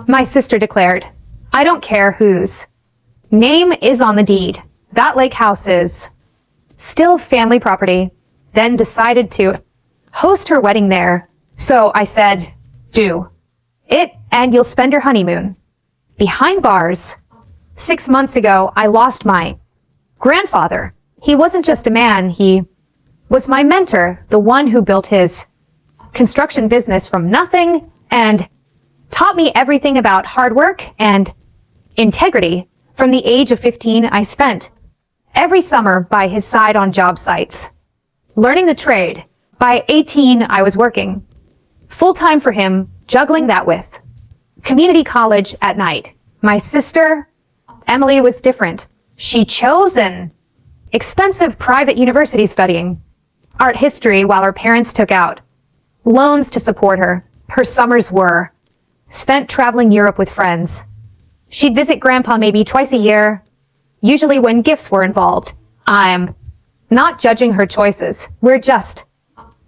My sister declared, I don't care whose name is on the deed. That lake house is still family property. Then decided to host her wedding there. So I said, do it and you'll spend your honeymoon behind bars. 6 months ago, I lost my grandfather. He wasn't just a man. He was my mentor, the one who built his construction business from nothing and taught me everything about hard work and integrity. From the age of 15, I spent every summer by his side on job sites, learning the trade. By 18, I was working full-time for him, juggling that with community college at night. My sister, Emily, was different. She chose an expensive private university studying art history while her parents took out loans to support her. Her summers were spent traveling Europe with friends. She'd visit Grandpa maybe twice a year, usually when gifts were involved. I'm not judging her choices. We're just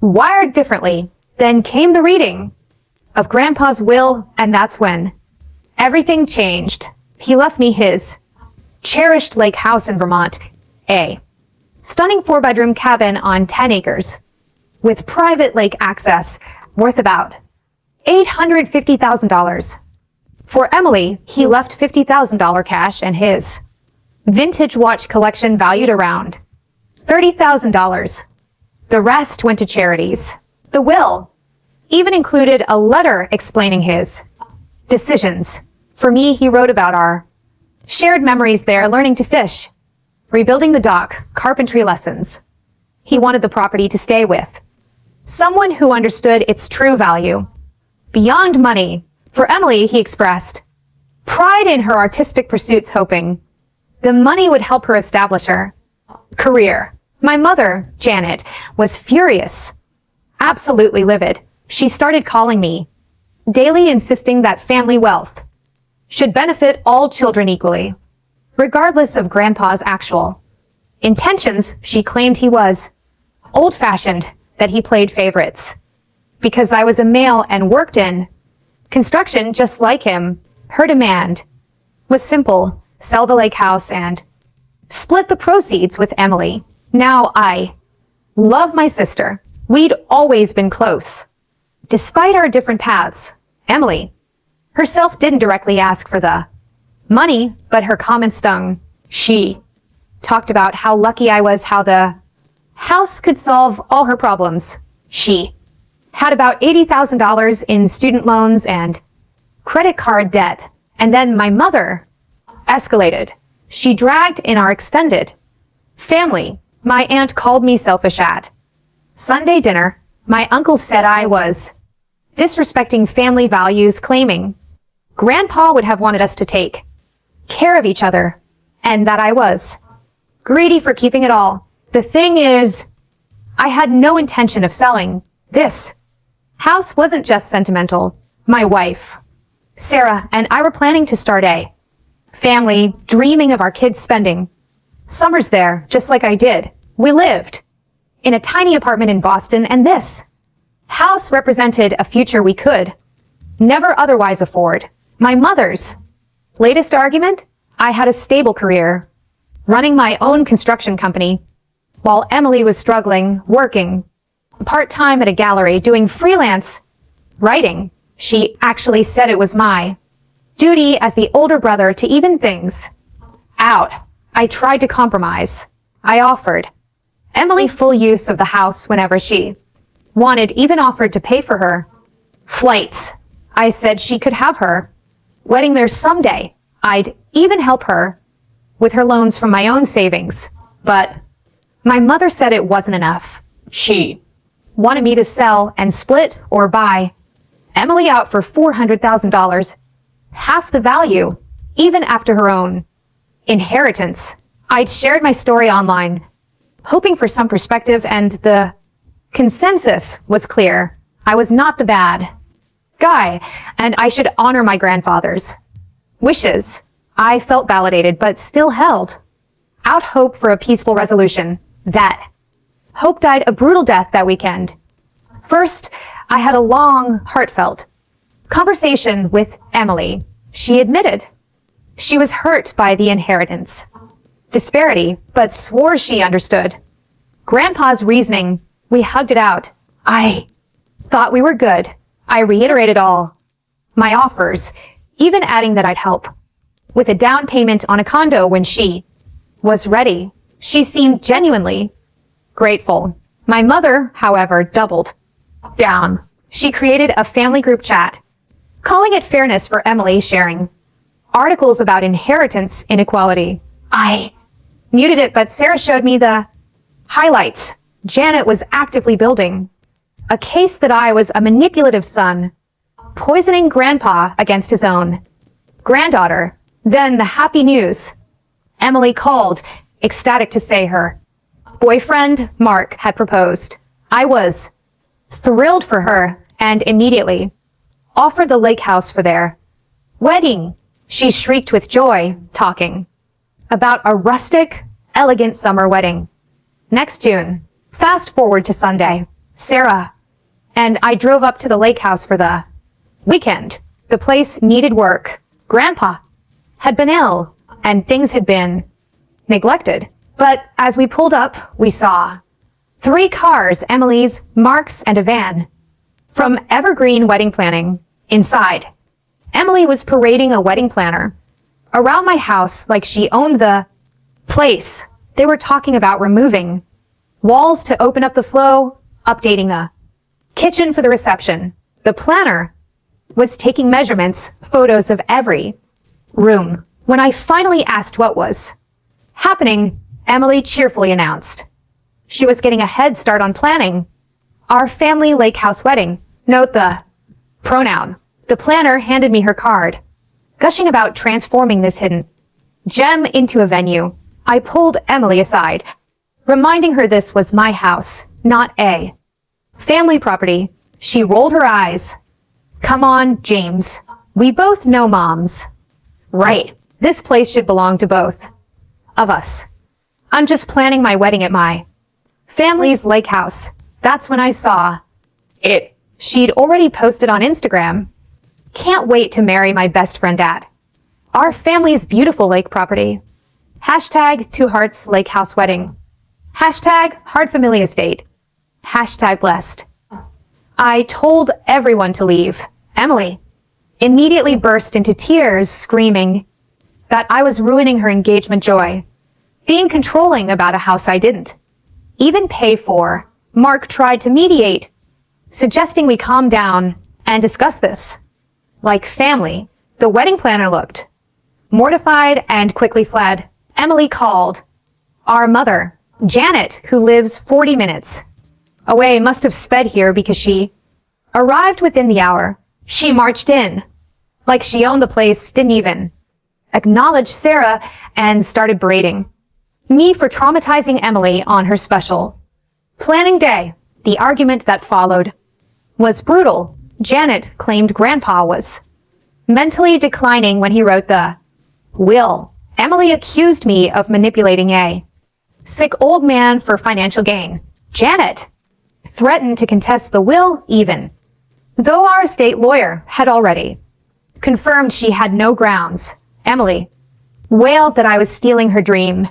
wired differently. Then came the reading of Grandpa's will, and that's when everything changed. He left me his cherished lake house in Vermont, a stunning 4-bedroom cabin on 10 acres with private lake access worth about $850,000. For Emily, he left $50,000 cash and his vintage watch collection valued around $30,000. The rest went to charities. The will even included a letter explaining his decisions. For me, he wrote about our shared memories there, learning to fish, rebuilding the dock, carpentry lessons. He wanted the property to stay with someone who understood its true value. Beyond money, for Emily, he expressed pride in her artistic pursuits, hoping the money would help her establish her career. My mother, Janet, was furious, absolutely livid. She started calling me daily, insisting that family wealth should benefit all children equally, regardless of Grandpa's actual intentions. She claimed he was old-fashioned, that he played favorites because I was a male and worked in construction just like him. Her demand was simple: sell the lake house and split the proceeds with Emily. Now I love my sister. We'd always been close. Despite our different paths, Emily herself didn't directly ask for the money, but her comments stung. She talked about how lucky I was, how the house could solve all her problems. She had about $80,000 in student loans and credit card debt. And then my mother escalated. She dragged in our extended family. My aunt called me selfish at Sunday dinner. My uncle said I was disrespecting family values, claiming Grandpa would have wanted us to take care of each other, and that I was greedy for keeping it all. The thing is, I had no intention of selling. This house wasn't just sentimental. My wife, Sarah, and I were planning to start a family, dreaming of our kids spending summers there, just like I did. We lived in a tiny apartment in Boston, and this house represented a future we could never otherwise afford. My mother's latest argument? I had a stable career, running my own construction company, while Emily was struggling, working part-time at a gallery, doing freelance writing. She actually said it was my duty as the older brother to even things out. I tried to compromise. I offered Emily full use of the house whenever she wanted, even offered to pay for her flights. I said she could have her wedding there someday. I'd even help her with her loans from my own savings. But my mother said it wasn't enough. She wanted me to sell and split or buy Emily out for $400,000, half the value, even after her own inheritance. I'd shared my story online, hoping for some perspective, and the consensus was clear. I was not the bad guy, and I should honor my grandfather's wishes. I felt validated, but still held out hope for a peaceful resolution. That hope died a brutal death that weekend. First, I had a long, heartfelt Conversation with Emily. She admitted she was hurt by the inheritance disparity, but swore she understood. Grandpa's reasoning. We hugged it out. I thought we were good. I reiterated all my offers, even adding that I'd help with a down payment on a condo when she was ready. She seemed genuinely grateful. My mother, however, doubled down. She created a family group chat, calling it fairness for Emily, sharing articles about inheritance inequality. I muted it, but Sarah showed me the highlights. Janet was actively building a case that I was a manipulative son, poisoning Grandpa against his own granddaughter. Then the happy news. Emily called, ecstatic to say her boyfriend, Mark, had proposed. I was thrilled for her and immediately offered the lake house for their wedding. She shrieked with joy, talking about a rustic, elegant summer wedding next June. Fast forward to Sunday. Sarah and I drove up to the lake house for the weekend. The place needed work. Grandpa had been ill and things had been neglected. But as we pulled up, we saw 3 cars, Emily's, Mark's, and a van from Evergreen Wedding Planning. Inside, Emily was parading a wedding planner around my house like she owned the place. They were talking about removing walls to open up the flow, updating the kitchen for the reception. The planner was taking measurements, photos of every room. When I finally asked what was happening, Emily cheerfully announced she was getting a head start on planning our family lake house wedding. Note the pronoun. The planner handed me her card, gushing about transforming this hidden gem into a venue. I pulled Emily aside, reminding her this was my house, not a family property. She rolled her eyes. Come on, James. We both know moms. Right. This place should belong to both of us. I'm just planning my wedding at my family's lake house. That's when I saw it. She'd already posted on Instagram. Can't wait to marry my best friend at our family's beautiful lake property. Hashtag 2 Hearts Lake House Wedding. Hashtag Hard Family Estate. Hashtag blessed. I told everyone to leave. Emily immediately burst into tears, screaming that I was ruining her engagement joy, being controlling about a house I didn't even pay for. Mark tried to mediate, suggesting we calm down and discuss this like family. The wedding planner looked mortified and quickly fled. Emily called our mother, Janet, who lives 40 minutes away, must have sped here because she arrived within the hour. She marched in like she owned the place, didn't even acknowledge Sarah, and started berating me for traumatizing Emily on her special planning day. The argument that followed was brutal. Janet claimed Grandpa was mentally declining when he wrote the will. Emily accused me of manipulating a sick old man for financial gain. Janet threatened to contest the will even though our estate lawyer had already confirmed she had no grounds. Emily wailed that I was stealing her dream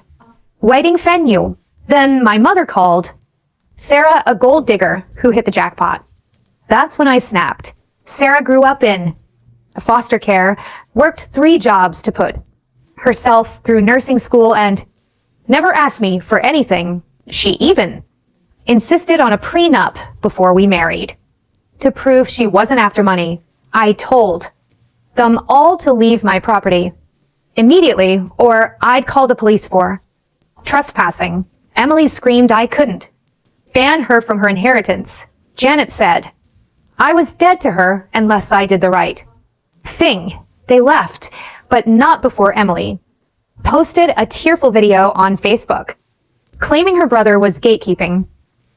wedding venue. Then my mother called Sarah a gold digger who hit the jackpot. That's when I snapped. Sarah grew up in foster care, worked 3 jobs to put herself through nursing school, and never asked me for anything. She even insisted on a prenup before we married. To prove she wasn't after money, I told them all to leave my property immediately, or I'd call the police for trespassing. Emily screamed I couldn't ban her from her inheritance. Janet said I was dead to her unless I did the right thing. They left, but not before Emily posted a tearful video on Facebook, claiming her brother was gatekeeping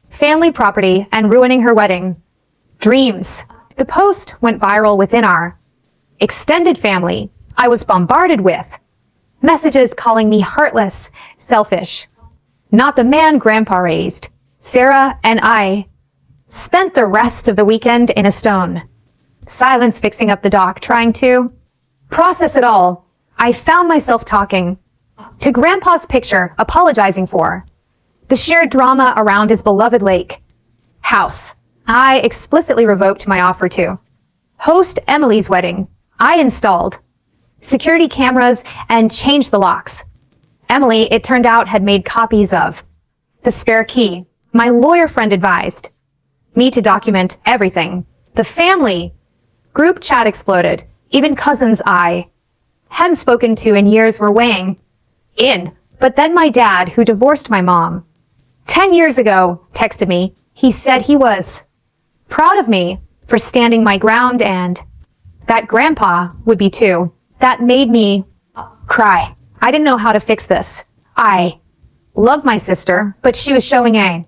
family property and ruining her wedding dreams. The post went viral within our extended family. I was bombarded with messages calling me heartless, selfish, not the man Grandpa raised. Sarah and I spent the rest of the weekend in a stone Silence fixing up the dock, trying to process it all. I found myself talking to Grandpa's picture, apologizing for the sheer drama around his beloved lake house. I explicitly revoked my offer to host Emily's wedding. I installed security cameras and changed the locks. Emily, it turned out, had made copies of the spare key. My lawyer friend advised me to document everything. The family group chat exploded. Even cousins I hadn't spoken to in years were weighing in. But then my dad, who divorced my mom 10 years ago, texted me. He said he was proud of me for standing my ground and that Grandpa would be too. That made me cry. I didn't know how to fix this. I love my sister, but she was showing a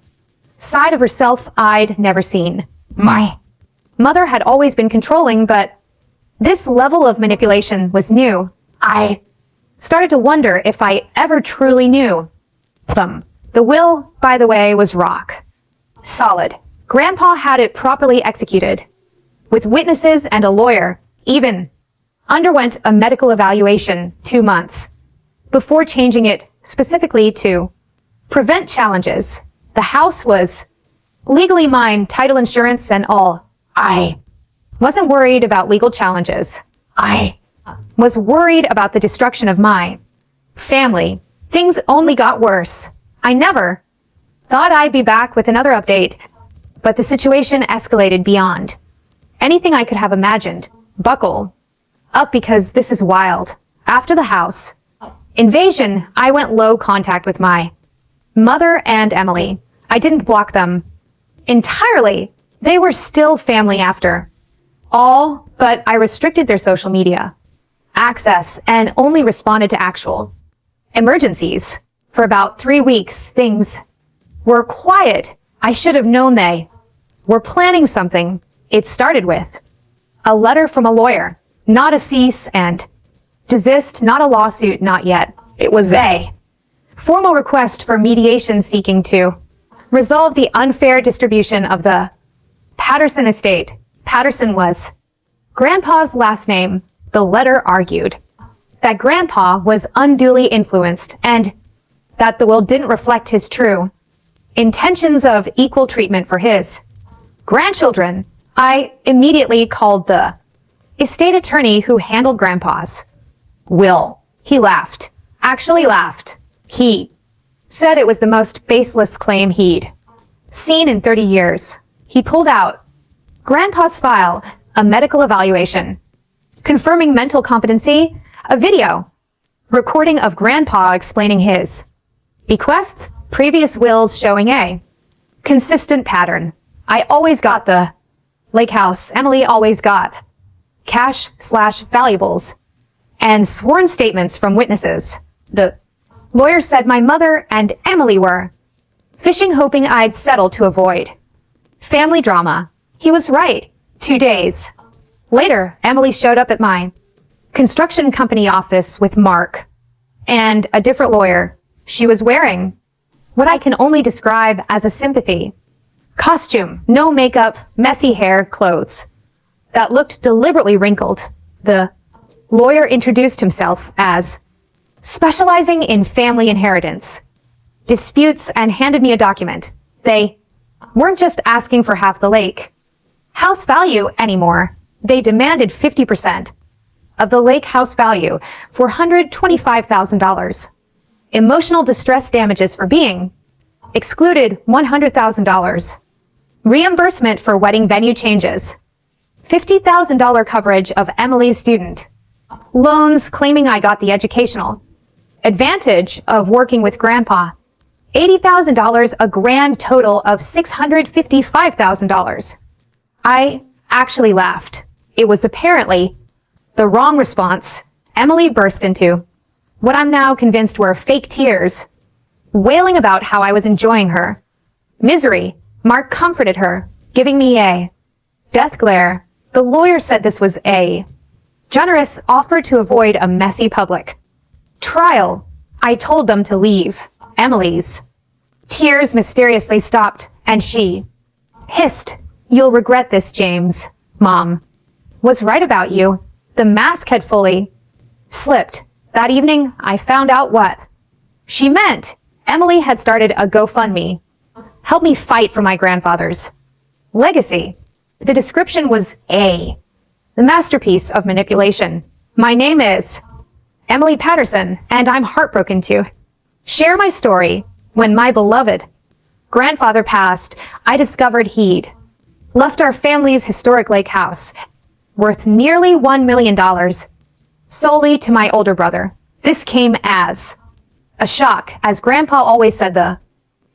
side of herself I'd never seen. My mother had always been controlling, but this level of manipulation was new. I started to wonder if I ever truly knew them. The will, by the way, was rock solid. Grandpa had it properly executed, with witnesses and a lawyer, even underwent a medical evaluation 2 months before changing it specifically to prevent challenges. The house was legally mine, title insurance and all. I wasn't worried about legal challenges. I was worried about the destruction of my family. Things only got worse. I never thought I'd be back with another update, but the situation escalated beyond anything I could have imagined. Buckle up because this is wild. After the house invasion, I went low contact with my mother and Emily. I didn't block them entirely. They were still family after all, but I restricted their social media access and only responded to actual emergencies. For about 3 weeks, things were quiet. I should have known they were planning something. It started with a letter from a lawyer, not a cease and desist, not a lawsuit, not yet. It was a formal request for mediation seeking to resolve the unfair distribution of the Patterson estate. Patterson was Grandpa's last name. The letter argued that Grandpa was unduly influenced and that the will didn't reflect his true intentions of equal treatment for his grandchildren. I immediately called the estate attorney who handled Grandpa's will. He laughed. Actually laughed. He said it was the most baseless claim he'd seen in 30 years. He pulled out Grandpa's file, a medical evaluation, confirming mental competency, a video recording of Grandpa explaining his bequests, previous wills showing a consistent pattern. I always got the lake house. Emily always got cash/valuables and sworn statements from witnesses. The lawyer said my mother and Emily were fishing, hoping I'd settle to avoid family drama. He was right. 2 days later, Emily showed up at my construction company office with Mark and a different lawyer. She was wearing what I can only describe as a sympathy costume, no makeup, messy hair, clothes that looked deliberately wrinkled. The lawyer introduced himself as specializing in family inheritance disputes and handed me a document. They weren't just asking for half the lake house value anymore. They demanded 50% of the lake house value, $425,000. Emotional distress damages for being excluded, $100,000. Reimbursement for wedding venue changes, $50,000 coverage of Emily's student loans, claiming I got the educational advantage of working with Grandpa, $80,000, a grand total of $655,000. I actually laughed. It was apparently the wrong response. Emily burst into what I'm now convinced were fake tears, wailing about how I was enjoying her misery. Mark comforted her, giving me a death glare. The lawyer said this was a generous offer to avoid a messy public trial. I told them to leave. Emily's tears mysteriously stopped, and she hissed, "You'll regret this, James." Mom was right about you. The mask had fully slipped. That evening, I found out what she meant. Emily had started a GoFundMe. Help me fight for my grandfather's legacy. The description was the masterpiece of manipulation. My name is Emily Patterson, and I'm heartbroken to share my story. When my beloved grandfather passed, I discovered he'd left our family's historic lake house, worth nearly $1 million, solely to my older brother. This came as a shock, as Grandpa always said the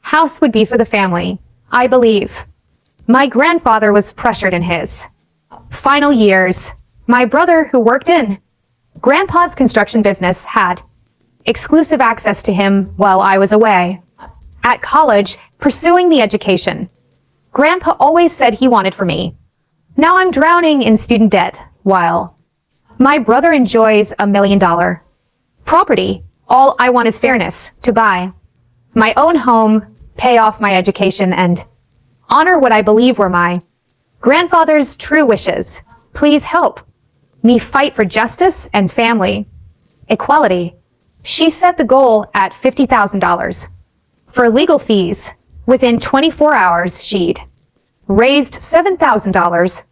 house would be for the family. I believe my grandfather was pressured in his final years. My brother, who worked in Grandpa's construction business, had exclusive access to him while I was away at college pursuing the education Grandpa always said he wanted for me. Now I'm drowning in student debt while my brother enjoys $1 million property. All I want is fairness, to buy my own home, pay off my education, and honor what I believe were my grandfather's true wishes. Please help me fight for justice and family equality. She set the goal at $50,000. For legal fees, within 24 hours, she'd raised $7,000,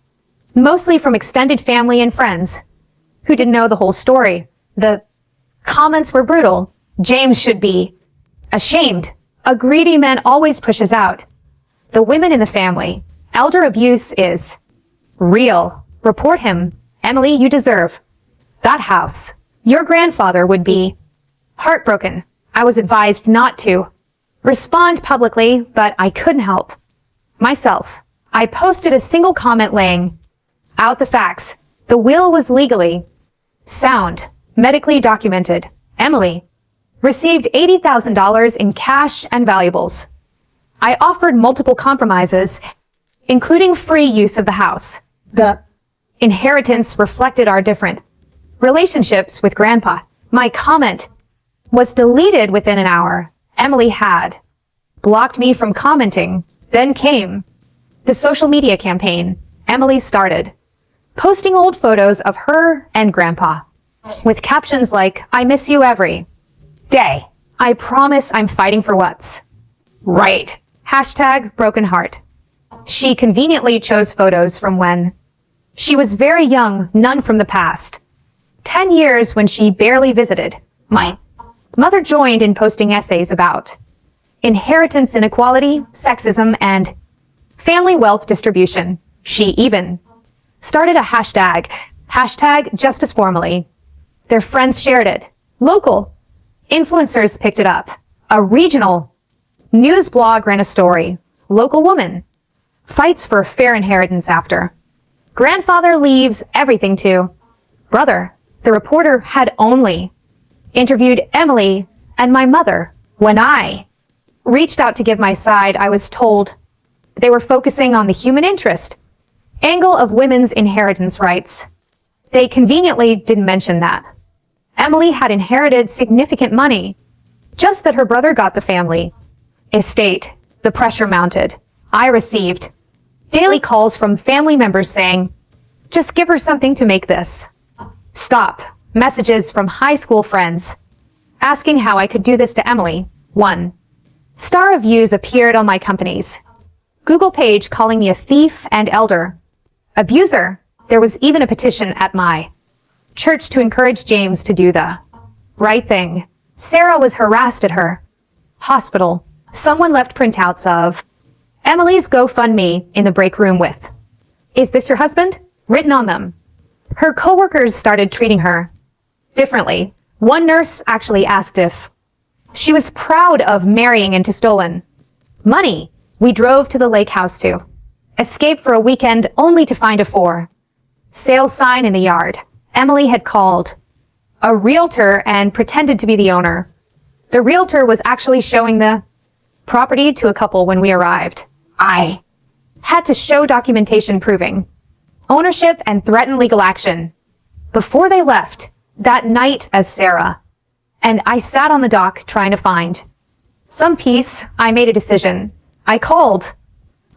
mostly from extended family and friends who didn't know the whole story. The comments were brutal. James should be ashamed. A greedy man always pushes out the women in the family. Elder abuse is real. Report him. Emily, you deserve that house. Your grandfather would be heartbroken. I was advised not to respond publicly, but I couldn't help myself. I posted a single comment laying out the facts. The will was legally sound, medically documented. Emily received $80,000 in cash and valuables. I offered multiple compromises, including free use of the house. The inheritance reflected our different relationships with Grandpa. My comment was deleted within an hour. Emily had blocked me from commenting. Then came the social media campaign. Emily started posting old photos of her and Grandpa with captions like, I miss you every day. I promise I'm fighting for what's right. Hashtag broken heart. She conveniently chose photos from when she was very young, none from the past 10 years when she barely visited. My mother joined in posting essays about inheritance inequality, sexism, and family wealth distribution. She even started a hashtag justice formally. Their friends shared it. Local influencers picked it up. A regional news blog ran a story. Local woman fights for fair inheritance after grandfather leaves everything to brother. The reporter had only interviewed Emily and my mother. When I reached out to give my side, I was told they were focusing on the human interest angle of women's inheritance rights. They conveniently didn't mention that Emily had inherited significant money, just that her brother got the family estate. The pressure mounted. I received daily calls from family members saying, just give her something to make this stop. Messages from high school friends asking how I could do this to Emily. 1 star reviews appeared on my company's Google page calling me a thief and elder abuser. There was even a petition at my church to encourage James to do the right thing. Sarah was harassed at her hospital. Someone left printouts of Emily's GoFundMe in the break room with, "Is this your husband?" written on them. Her coworkers started treating her differently. One nurse actually asked if she was proud of marrying into stolen money. We drove to the lake house to escape for a weekend, only to find a for sale sign in the yard. Emily had called a realtor and pretended to be the owner. The realtor was actually showing the property to a couple when we arrived. I had to show documentation proving ownership and threaten legal action before they left that night. As Sarah and I sat on the dock trying to find some peace, I made a decision. I called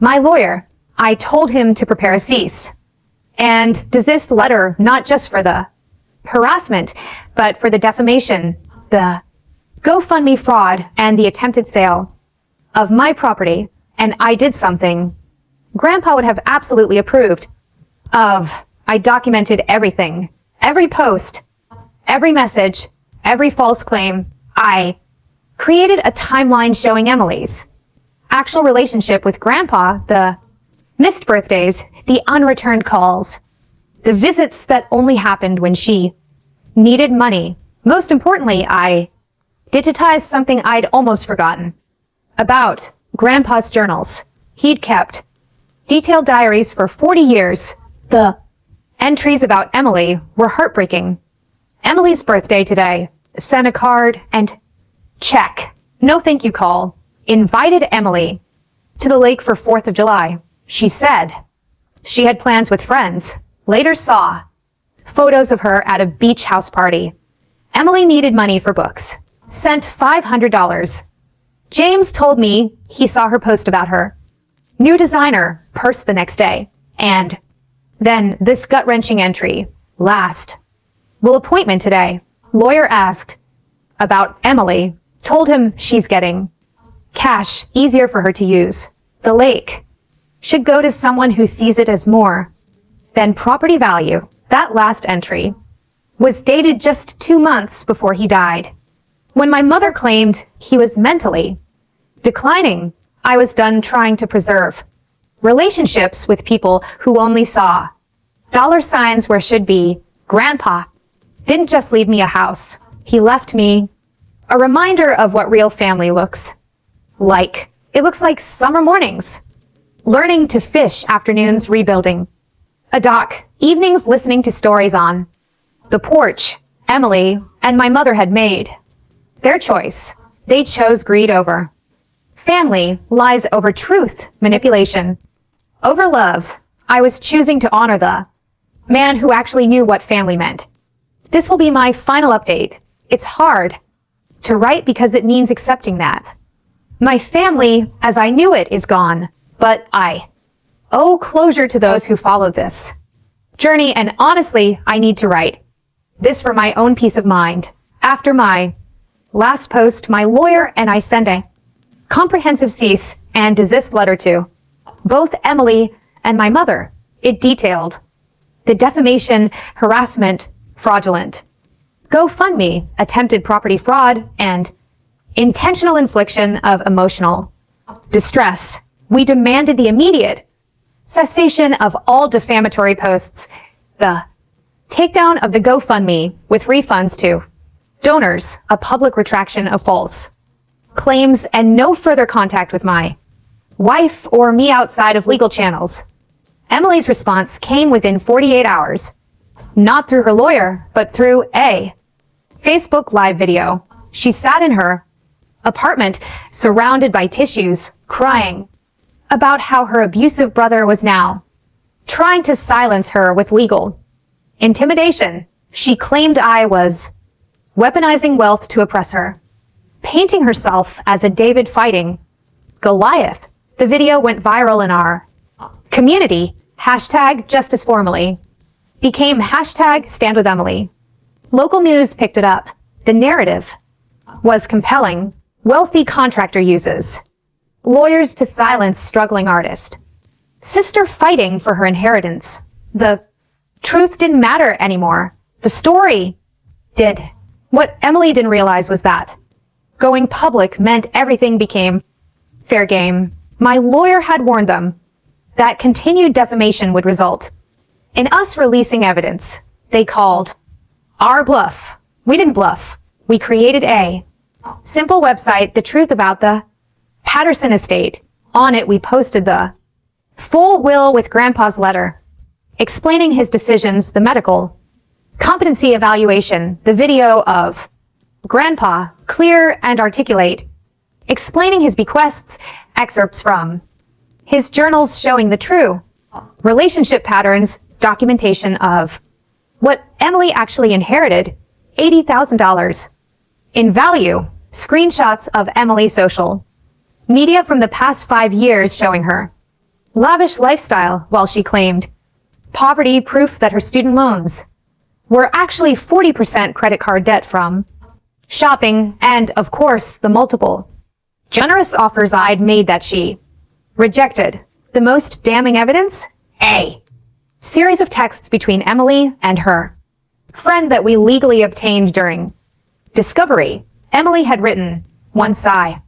my lawyer. I told him to prepare a cease and desist letter, not just for the harassment, but for the defamation, the GoFundMe fraud, and the attempted sale of my property, and I did something Grandpa would have absolutely approved of. I documented everything, every post, every message, every false claim. I created a timeline showing Emily's actual relationship with Grandpa, the missed birthdays, the unreturned calls, the visits that only happened when she needed money. Most importantly, I digitized something I'd almost forgotten about Grandpa's journals. He'd kept detailed diaries for 40 years. The entries about Emily were heartbreaking. Emily's birthday today. Sent a card and check. No thank you call. Invited Emily to the lake for 4th of July. She said she had plans with friends. Later saw photos of her at a beach house party. Emily needed money for books. Sent $500. James told me he saw her post about her new designer purse the next day. And then this gut-wrenching entry. Last will appointment today. Lawyer asked about Emily. Told him she's getting cash easier for her to use. The lake should go to someone who sees it as more than property value. That last entry was dated just 2 months before he died. When my mother claimed he was mentally declining, I was done trying to preserve relationships with people who only saw dollar signs where should be. Grandpa didn't just leave me a house. He left me a reminder of what real family looks like. It looks like summer mornings, learning to fish, afternoons rebuilding a dock, evenings listening to stories on the porch Emily and my mother had made. Their choice. They chose greed over family, lies over truth, manipulation over love. I was choosing to honor the man who actually knew what family meant. This will be my final update. It's hard to write because it means accepting that my family, as I knew it, is gone, but I owe closure to those who followed this journey, and honestly, I need to write this for my own peace of mind. After my last post, my lawyer and I sent a comprehensive cease and desist letter to both Emily and my mother. It detailed the defamation, harassment, fraudulent GoFundMe, attempted property fraud, and intentional infliction of emotional distress. We demanded the immediate cessation of all defamatory posts, the takedown of the GoFundMe with refunds to donors, a public retraction of false claims, and no further contact with my wife or me outside of legal channels. Emily's response came within 48 hours, not through her lawyer, but through a Facebook Live video. She sat in her apartment, surrounded by tissues, crying about how her abusive brother was now trying to silence her with legal intimidation. She claimed I was weaponizing wealth to oppress her, painting herself as a David fighting Goliath. The video went viral in our community. Hashtag justice formally became hashtag stand with Emily. Local news picked it up. The narrative was compelling. Wealthy contractor uses lawyers to silence struggling artist. Sister fighting for her inheritance. The truth didn't matter anymore. The story did. What Emily didn't realize was that going public meant everything became fair game. My lawyer had warned them that continued defamation would result in us releasing evidence. They called our bluff. We didn't bluff. We created a simple website, The Truth About the Patterson Estate. On it, we posted the full will with Grandpa's letter, explaining his decisions, the medical competency evaluation, the video of Grandpa, clear and articulate, explaining his bequests, excerpts from his journals showing the true relationship patterns, documentation of what Emily actually inherited, $80,000 in value, screenshots of Emily's social media from the past 5 years showing her lavish lifestyle while she claimed Poverty proof that her student loans were actually 40% credit card debt from shopping and, of course, the multiple generous offers I'd made that she rejected. The most damning evidence? A series of texts between Emily and her friend that we legally obtained during discovery. Emily had written, one sigh,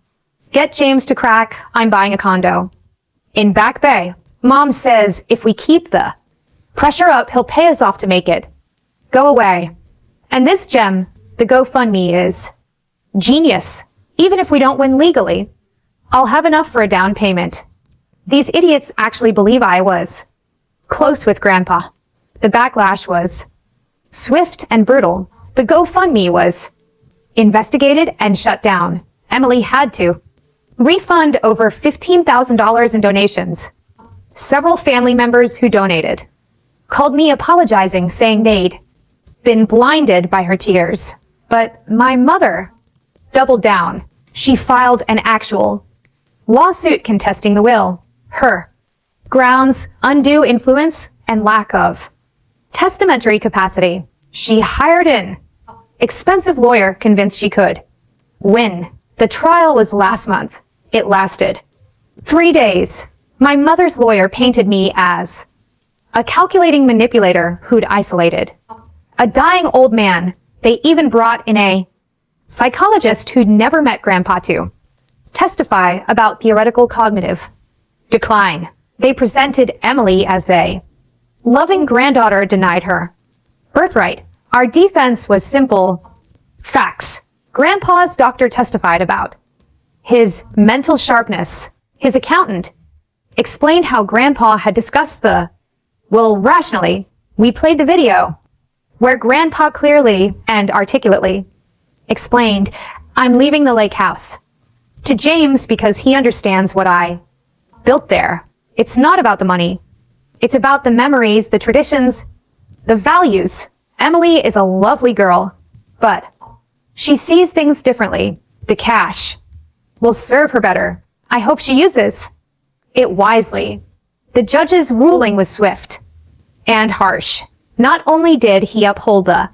"Get James to crack, I'm buying a condo in Back Bay. Mom says if we keep the pressure up, he'll pay us off to make it go away." And this gem, the GoFundMe, is genius. Even if we don't win legally, I'll have enough for a down payment. These idiots actually believe I was close with Grandpa. The backlash was swift and brutal. The GoFundMe was investigated and shut down. Emily had to refund over $15,000 in donations. Several family members who donated called me apologizing, saying they'd been blinded by her tears. But my mother doubled down. She filed an actual lawsuit contesting the will. Her grounds: undue influence and lack of testamentary capacity. She hired an expensive lawyer convinced she could win. The trial was last month. It lasted 3 days. My mother's lawyer painted me as a calculating manipulator who'd isolated a dying old man. They even brought in a psychologist who'd never met Grandpa to testify about theoretical cognitive decline. They presented Emily as a loving granddaughter denied her birthright. Our defense was simple facts. Grandpa's doctor testified about his mental sharpness. His accountant explained how Grandpa had discussed the will rationally. We played the video where Grandpa clearly and articulately explained, "I'm leaving the lake house to James because he understands what I built there. It's not about the money. It's about the memories, the traditions, the values." Emily is a lovely girl, but she sees things differently. The cash will serve her better. I hope she uses it wisely. The judge's ruling was swift and harsh. Not only did he uphold the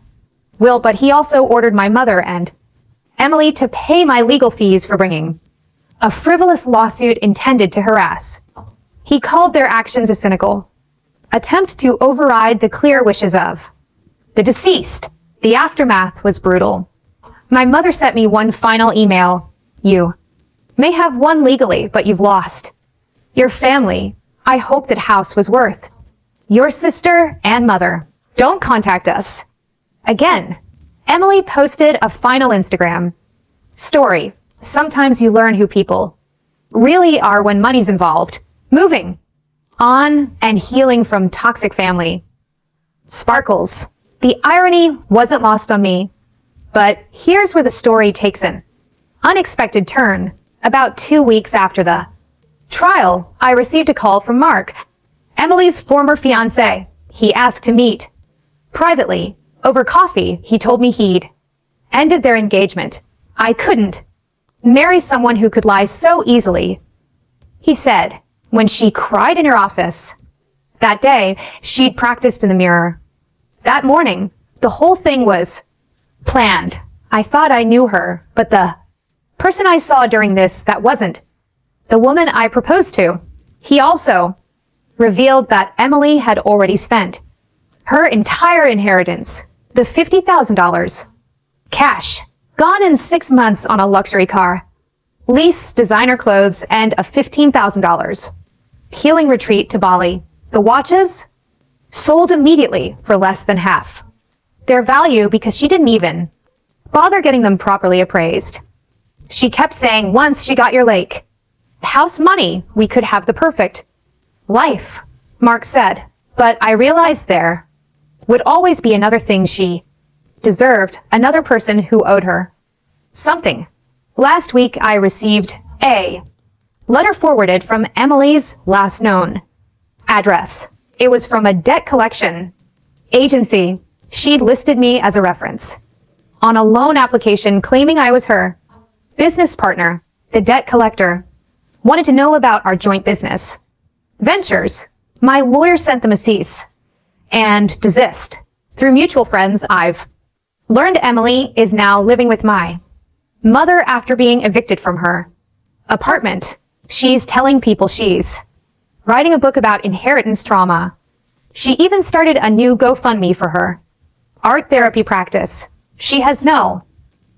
will, but he also ordered my mother and Emily to pay my legal fees for bringing a frivolous lawsuit intended to harass. He called their actions a cynical attempt to override the clear wishes of the deceased. The aftermath was brutal. My mother sent me one final email. "You may have won legally, but you've lost your family. I hope that house was worth your sister and mother. Don't contact us again." Emily posted a final Instagram story. Sometimes you learn who people really are when money's involved. Moving on and healing from toxic family sparkles. The irony wasn't lost on me, but here's where the story takes an unexpected turn. About 2 weeks after the trial, I received a call from Mark, Emily's former fiancé. He asked to meet privately over coffee. He told me he'd ended their engagement. I couldn't marry someone who could lie so easily, he said, when she cried in her office. That day, she'd practiced in the mirror. That morning, the whole thing was planned. I thought I knew her, but the person I saw during this, that wasn't the woman I proposed to. He also revealed that Emily had already spent her entire inheritance, the $50,000 cash, gone in 6 months on a luxury car, lease, designer clothes, and a $15,000 healing retreat to Bali. The watches sold immediately for less than half their value because she didn't even bother getting them properly appraised. She kept saying, "Once she got your lake house money, we could have the perfect life," Mark said. But I realized there would always be another thing she deserved, another person who owed her something. Last week, I received a letter forwarded from Emily's last known address. It was from a debt collection agency. She'd listed me as a reference on a loan application claiming I was her business partner. The debt collector wanted to know about our joint business ventures. My lawyer sent them a cease and desist. Through mutual friends, I've learned Emily is now living with my mother after being evicted from her apartment. She's telling people she's writing a book about inheritance trauma. She even started a new GoFundMe for her art therapy practice. She has no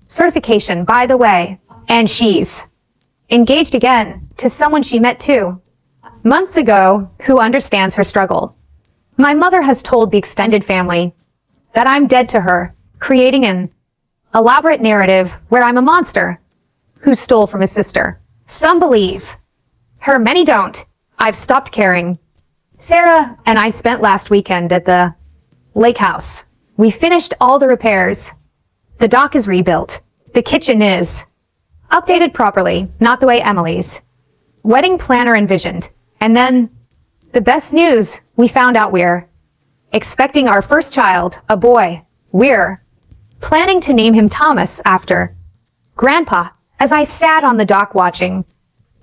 certification, by the way, and she's engaged again to someone she met 2 months ago who understands her struggle. My mother has told the extended family that I'm dead to her, creating an elaborate narrative where I'm a monster who stole from his sister. Some believe her, many don't. I've stopped caring. Sarah and I spent last weekend at the lake house. We finished all the repairs. The dock is rebuilt. The kitchen is updated properly, not the way Emily's wedding planner envisioned. And then, the best news, we found out we're expecting our first child, a boy. We're planning to name him Thomas after Grandpa. As I sat on the dock watching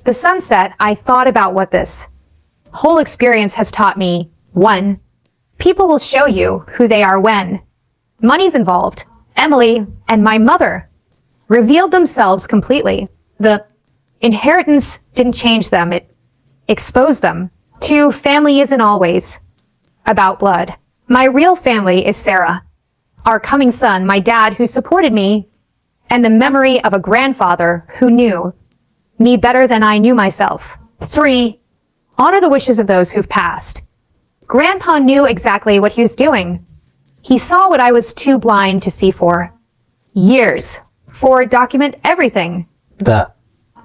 the sunset, I thought about what this whole experience has taught me. 1. People will show you who they are when money's involved. Emily and my mother revealed themselves completely. The inheritance didn't change them. It exposed them. 2. Family isn't always about blood. My real family is Sarah, our coming son, my dad who supported me, and the memory of a grandfather who knew me better than I knew myself. 3. Honor the wishes of those who've passed. Grandpa knew exactly what he was doing. He saw what I was too blind to see for years. 4. Document everything. The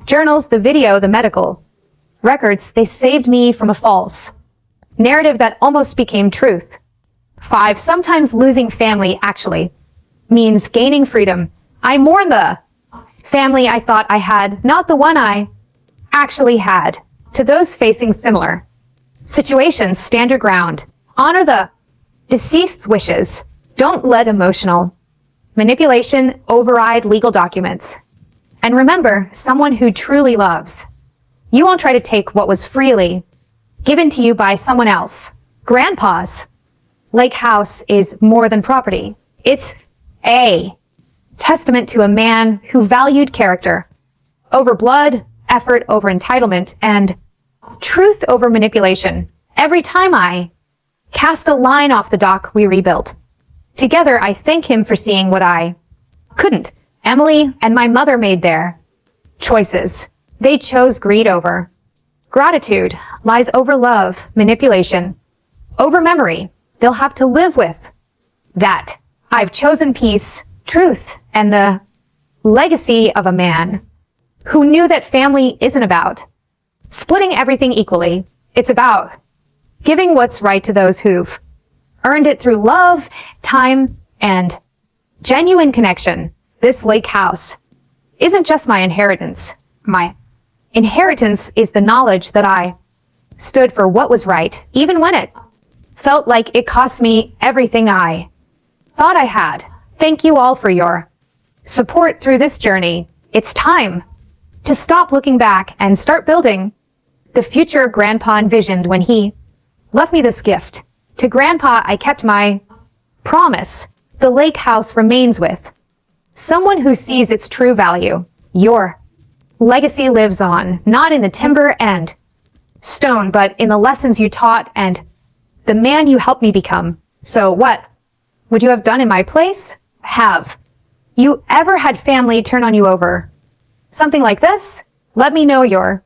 journals, the video, the medical records, they saved me from a false narrative that almost became truth. 5. Sometimes losing family actually means gaining freedom. I mourn the family I thought I had, not the one I actually had. To those facing similar situations, stand your ground. Honor the deceased's wishes. Don't let emotional manipulation override legal documents. And remember, someone who truly loves you won't try to take what was freely given to you by someone else. Grandpa's lake house is more than property. It's a testament to a man who valued character over blood, effort over entitlement, and truth over manipulation. Every time I cast a line off the dock we rebuilt together, I thank him for seeing what I couldn't. Emily and my mother made their choices. They chose greed over gratitude, lies over love, manipulation over memory. They'll have to live with that. I've chosen peace, truth, and the legacy of a man who knew that family isn't about splitting everything equally. It's about giving what's right to those who've earned it through love, time, and genuine connection. This lake house isn't just my inheritance. My inheritance is the knowledge that I stood for what was right, even when it felt like it cost me everything I thought I had. Thank you all for your support through this journey. It's time to stop looking back and start building the future Grandpa envisioned when he left me this gift. To Grandpa, I kept my promise. The lake house remains with someone who sees its true value. Your legacy lives on, not in the timber and stone, but in the lessons you taught and the man you helped me become. So what would you have done in my place? Have you ever had family turn on you over something like this? Let me know your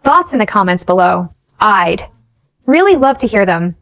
thoughts in the comments below. I'd really love to hear them.